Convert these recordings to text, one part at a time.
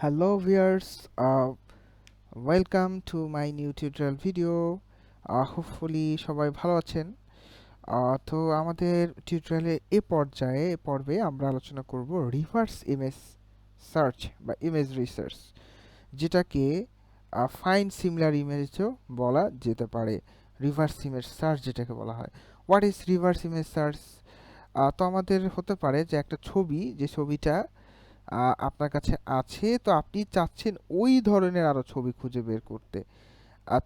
Hello viewers, welcome to my new tutorial video. Hopefully সবাই ভালো আছেন। তো আমাদের টিউটোরিয়ালে পর্বে আমরা আলোচনা করব রিভার্স ইমেজ সার্চ বা ইমেজ রিসার্চ, যেটাকে ফাইন্ড সিমিলার ইমেজও বলা যেতে পারে। রিভার্স ইমেজ সার্চ যেটাকে বলা হয়। What is reverse image search? তো আমাদের হতে পারে যে একটা ছবি, যে ছবিটা আপনার কাছে আছে, তো আপনি চাচ্ছেন ওই ধরনের আরো ছবি খুঁজে বের করতে।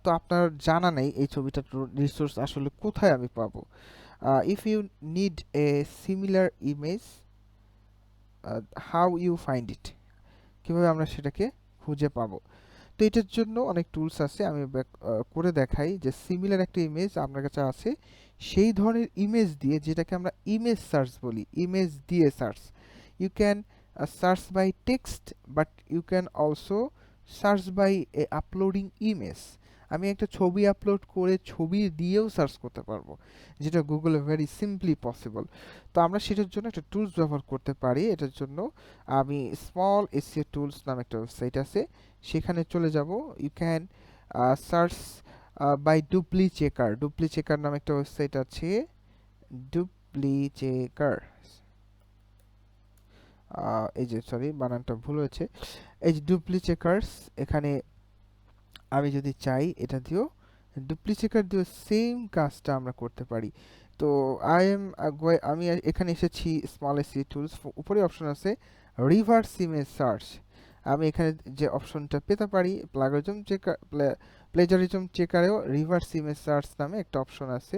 তো আপনার জানা নেই এই ছবিটার রিসোর্স আসলে কোথায় আমি পাবো। If you need a similar image, how you find it, কিভাবে আমরা সেটাকে খুঁজে পাবো। তো এটার জন্য অনেক টুলস আছে, আমি করে দেখাই যে সিমিলার একটা ইমেজ আপনার কাছে আছে, সেই ধরনের ইমেজ দিয়ে, যেটাকে আমরা ইমেজ সার্চ বলি, ইমেজ দিয়ে search. You can search by text, but you can also search by uploading image. আমি একটা ছবি আপলোড করে ছবি দিয়েও সার্চ করতে পারবো, যেটা গুগলে ভেরি সিম্পলি পসিবল। তো আমরা সেটার জন্য একটা টুলস ব্যবহার করতে পারি। এটার জন্য আমি স্মল এসিও টুলস নামে একটা ওয়েবসাইট আছে, সেখানে চলে যাব। ইউ ক্যান সার্চ বাই ডুপ্লিচেকার নামে একটা ওয়েবসাইট আছে, ডুপ্লিচেকার। এই যে সরি, বানানটা ভুল হয়েছে। এই যে ডুপ্লিচেকার্স, এখানে আমি যদি চাই এটা দিয়েও, ডুপ্লিচেকার দিয়েও সেম কাজটা আমরা করতে পারি। তো আমি এখানে এসেছি স্মল এসি টুলস, উপরে অপশন আছে রিভার্স ইমেজ সার্চ। আমি এখানে যে অপশনটা পেতে পারি, প্লেজারিজম চেকারেও রিভার্স ইমেজ সার্চ নামে একটা অপশন আছে।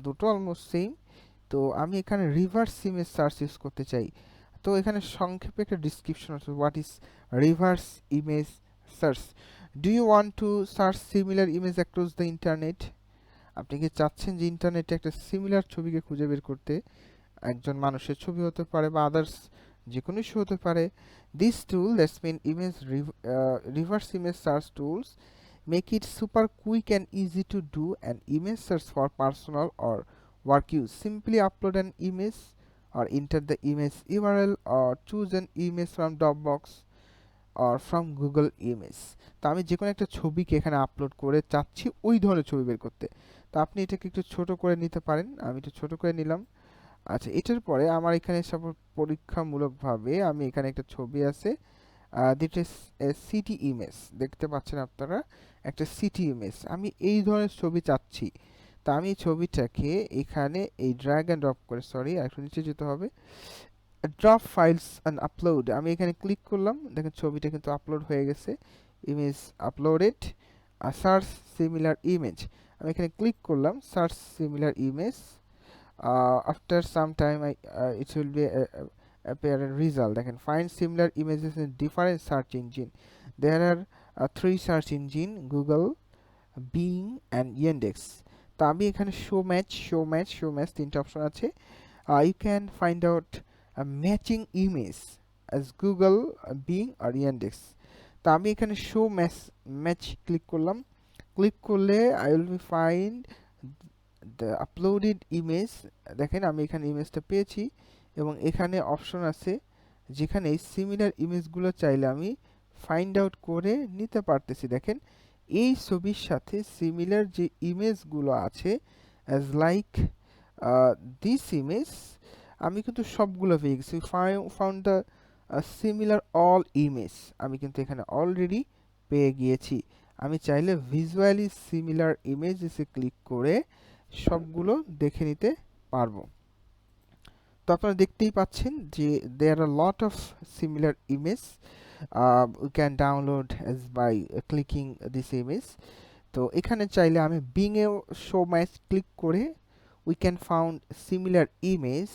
দুটো অলমোস্ট সেম। তো আমি এখানে রিভার্স ইমেজ সার্চ ইউজ করতে চাই। তো এখানে সংক্ষেপে একটা ডিসক্রিপশন আছে, what is reverse image search. Do you want to search similar image across the internet? আপনি কি চাচ্ছেন যে ইন্টারনেটে একটা সিমিলার ছবিকে খুঁজে বের করতে? একজন মানুষের ছবি হতে পারে বা আদার্স যে কোনো ইস্যু হতে পারে। This tool, that's mean image reverse image search tools, make it super quick and easy to do an image search for personal or work use. Simply upload an image or enter the image URL or choose an image from Dropbox or from Google Image. তো আমি যে কোনো একটা ছবিকে এখানে upload করে চাচ্ছি ওই ধরনের ছবি বের করতে। তো আপনি এটাকে একটু ছোট করে নিতে পারেন, আমি একটু ছোট করে নিলাম। আচ্ছা, এটার পরে আমার এখানে সব পরীক্ষামূলকভাবে আমি এখানে একটা ছবি আছে, দিট ইজ এ সিটি ইমেজ, দেখতে পাচ্ছেন আপনারা, একটা সিটি ইমেজ। আমি এই ধরনের ছবি চাচ্ছি। তা আমি এই ছবিটাকে এখানে এই ড্র্যাগ অ্যান্ড ড্রপ করে, সরি একটু নিচে যেতে হবে, ড্রপ ফাইলস অ্যান্ড আপলোড, আমি এখানে ক্লিক করলাম, দেখেন ছবিটা কিন্তু আপলোড হয়ে গেছে। Image uploaded, search similar image, আমি এখানে ক্লিক করলাম, search similar image. After some time it will be appear a result. They can find similar images in different search engine. There are three search engine: Google, Bing and Yandex. তো আমি এখানে show match তিনটা option আছে। You can find out a matching image as Google, Bing or Yandex. তো আমি এখানে show match click করলাম। Click করলে I will be find the uploaded image। দেখেন আমি এখানে ইমেজটা পেয়েছি এবং এখানে অপশন আছে যেখানে সিমিলার ইমেজগুলো চাইলে আমি ফাইন্ড আউট করে নিতে পারতেছি। দেখেন এই ছবির সাথে সিমিলার যে ইমেজগুলো আছে, অ্যাজ লাইক দিস ইমেজ, আমি কিন্তু সবগুলো পেয়ে গেছি। Found the similar all image, আমি কিন্তু এখানে অলরেডি পেয়ে গিয়েছি। আমি চাইলে ভিজুয়ালি সিমিলার ইমেজেসে ক্লিক করে সবগুলো দেখে নিতে পারবো। তো আপনারা দেখতেই পাচ্ছেন যে there are lot of similar image we can download as by clicking this image. তো এখানে চাইলে আমি বিংয়েও শো ম্যাচ ক্লিক করে we can found similar image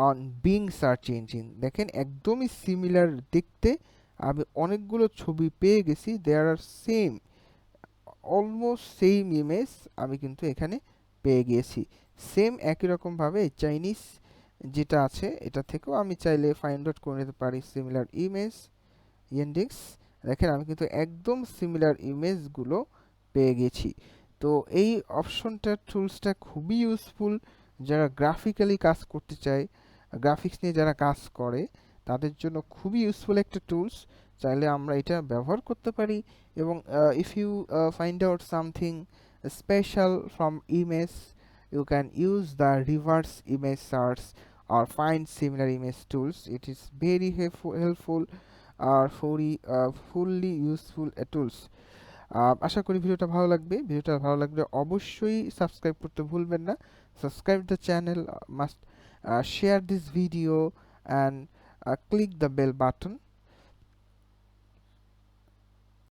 on Bing search engine. দেখেন একদমই সিমিলার দেখতে, আমি অনেকগুলো ছবি পেয়ে গেছি, there are same, almost same image আমি কিন্তু এখানে পেয়ে গিয়েছি। সেম একই রকমভাবে চাইনিজ যেটা আছে এটা থেকেও আমি চাইলে ফাইন্ড আউট করে নিতে পারি সিমিলার ইমেজ ইন্ডেক্স। দেখেন আমি কিন্তু একদম সিমিলার ইমেজগুলো পেয়ে গেছি। তো এই অপশনটা, টুলসটা খুবই ইউজফুল যারা গ্রাফিক্যালি কাজ করতে চায়, গ্রাফিক্স নিয়ে যারা কাজ করে তাদের জন্য খুবই ইউজফুল একটা টুলস। চাইলে আমরা এটা ব্যবহার করতে পারি। এবং if you find out something special from image, you can use the reverse image search or find similar image tools. It is very helpful or fully useful tools. আশা করি ভিডিওটা ভালো লাগবে। ভিডিওটা ভালো লাগলে অবশ্যই সাবস্ক্রাইব করতে ভুলবেন না। Subscribe the channel, must share this video and click the bell button